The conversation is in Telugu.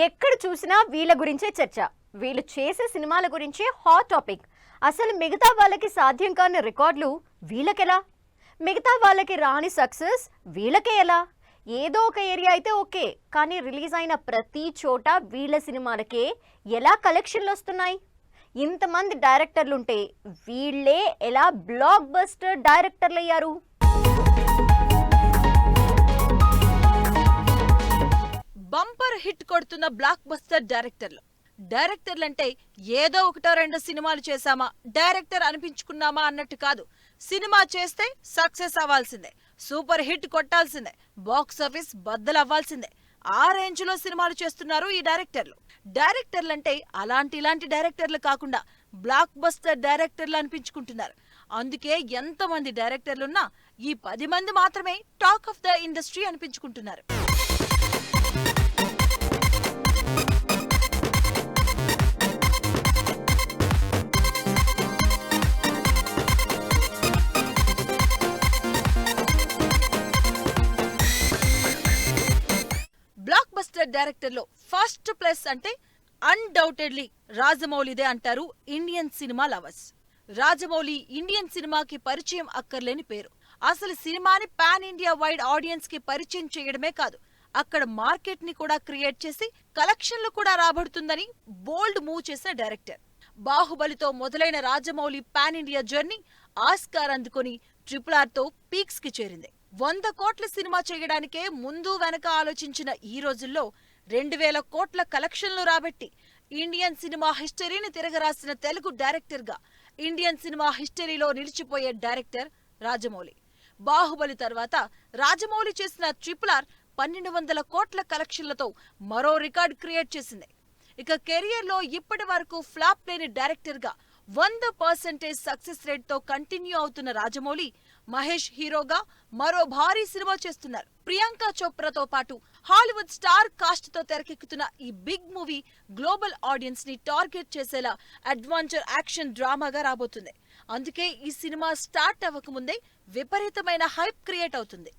ఎక్కడ చూసినా వీళ్ళ గురించే చర్చ. వీళ్ళు చేసే సినిమాల గురించే హాట్ టాపిక్. అసలు మిగతా వాళ్ళకి సాధ్యం కాని రికార్డులు వీళ్ళకెలా? మిగతా వాళ్ళకి రాని సక్సెస్ వీళ్ళకే ఎలా? ఏదో ఒక ఏరియా అయితే ఓకే, కానీ రిలీజ్ అయిన ప్రతి చోట వీళ్ళ సినిమాలకే ఎలా కలెక్షన్లు వస్తున్నాయి? ఇంతమంది డైరెక్టర్లుంటే వీళ్ళే ఎలా బ్లాక్ బస్టర్ డైరెక్టర్లు అయ్యారు? బంపర్ హిట్ కొడుతున్న బ్లాక్ బస్టర్ డైరెక్టర్లంటే ఏదో ఒకటో రెండో సినిమాలు చేశామా, డైరెక్టర్ అనిపించుకున్నామా అన్నట్టు కాదు. సినిమా చేస్తే సక్సెస్ అవ్వాల్సిందే, సూపర్ హిట్ కొట్టాల్సిందే, బాక్స్ ఆఫీస్ బద్దలవ్వాల్సిందే. ఆ రేంజ్ లో సినిమాలు చేస్తున్నారు ఈ డైరెక్టర్లంటే ఇలాంటి డైరెక్టర్లు కాకుండా బ్లాక్ బస్టర్ డైరెక్టర్లు అనిపించుకుంటున్నారు. అందుకే ఎంతమంది డైరెక్టర్లున్నా ఈ 10 మంది మాత్రమే టాక్ ఆఫ్ ద ఇండస్ట్రీ అనిపించుకుంటున్నారు. బ్లాక్ బస్టర్ డైరెక్టర్లో ఫస్ట్ ప్లేస్ అంటే అన్డౌటెడ్లీ రాజమౌళిదే అంటారు Indian cinema lovers. Rajamouli Indian సినిమాకి పరిచయం అక్కర్లేని పేరు. అసలు సినిమాని పాన్ ఇండియా వైడ్ ఆడియన్స్ కి పరిచయం చేయడమే కాదు, అక్కడ మార్కెట్ ని కూడా క్రియేట్ చేసి కలెక్షన్లు కూడా రాబడుతుందని బోల్డ్ మూవ్ చేసిన డైరెక్టర్. బాహుబలితో మొదలైన Rajamouli pan India journey Oscar అందుకొని RRR తో పీక్స్ కి చేరింది. 100 కోట్ల సినిమా చేయడానికే ముందు వెనక ఆలోచించిన ఈ రోజుల్లో 2000 కోట్ల కలెక్షన్లు రాబట్టి ఇండియన్ సినిమా హిస్టరీని తిరగరాసిన తెలుగు డైరెక్టర్గా ఇండియన్ సినిమా హిస్టరీలో నిలిచిపోయే డైరెక్టర్ రాజమౌళి. బాహుబలి తర్వాత రాజమౌళి చేసిన RRR 1200 కోట్ల కలెక్షన్లతో మరో రికార్డ్ క్రియేట్ చేసింది. ఇక కెరియర్ లో ఇప్పటి వరకు ఫ్లాప్ లేని డైరెక్టర్ గా 100% సక్సెస్ రేట్ తో కంటిన్యూ అవుతున్న రాజమౌళి మహేష్ హీరోగా మరో భారీ సినిమా చేస్తున్నారు. ప్రియాంక చోప్రాతో పాటు హాలీవుడ్ స్టార్ కాస్ట్ తో తెరకెక్కుతున్న ఈ బిగ్ మూవీ గ్లోబల్ ఆడియన్స్ ని టార్గెట్ చేసేలా అడ్వెంచర్ యాక్షన్ డ్రామాగా రాబోతుంది. అందుకే ఈ సినిమా స్టార్ట్ అవ్వకముందే విపరీతమైన హైప్ క్రియేట్ అవుతుంది.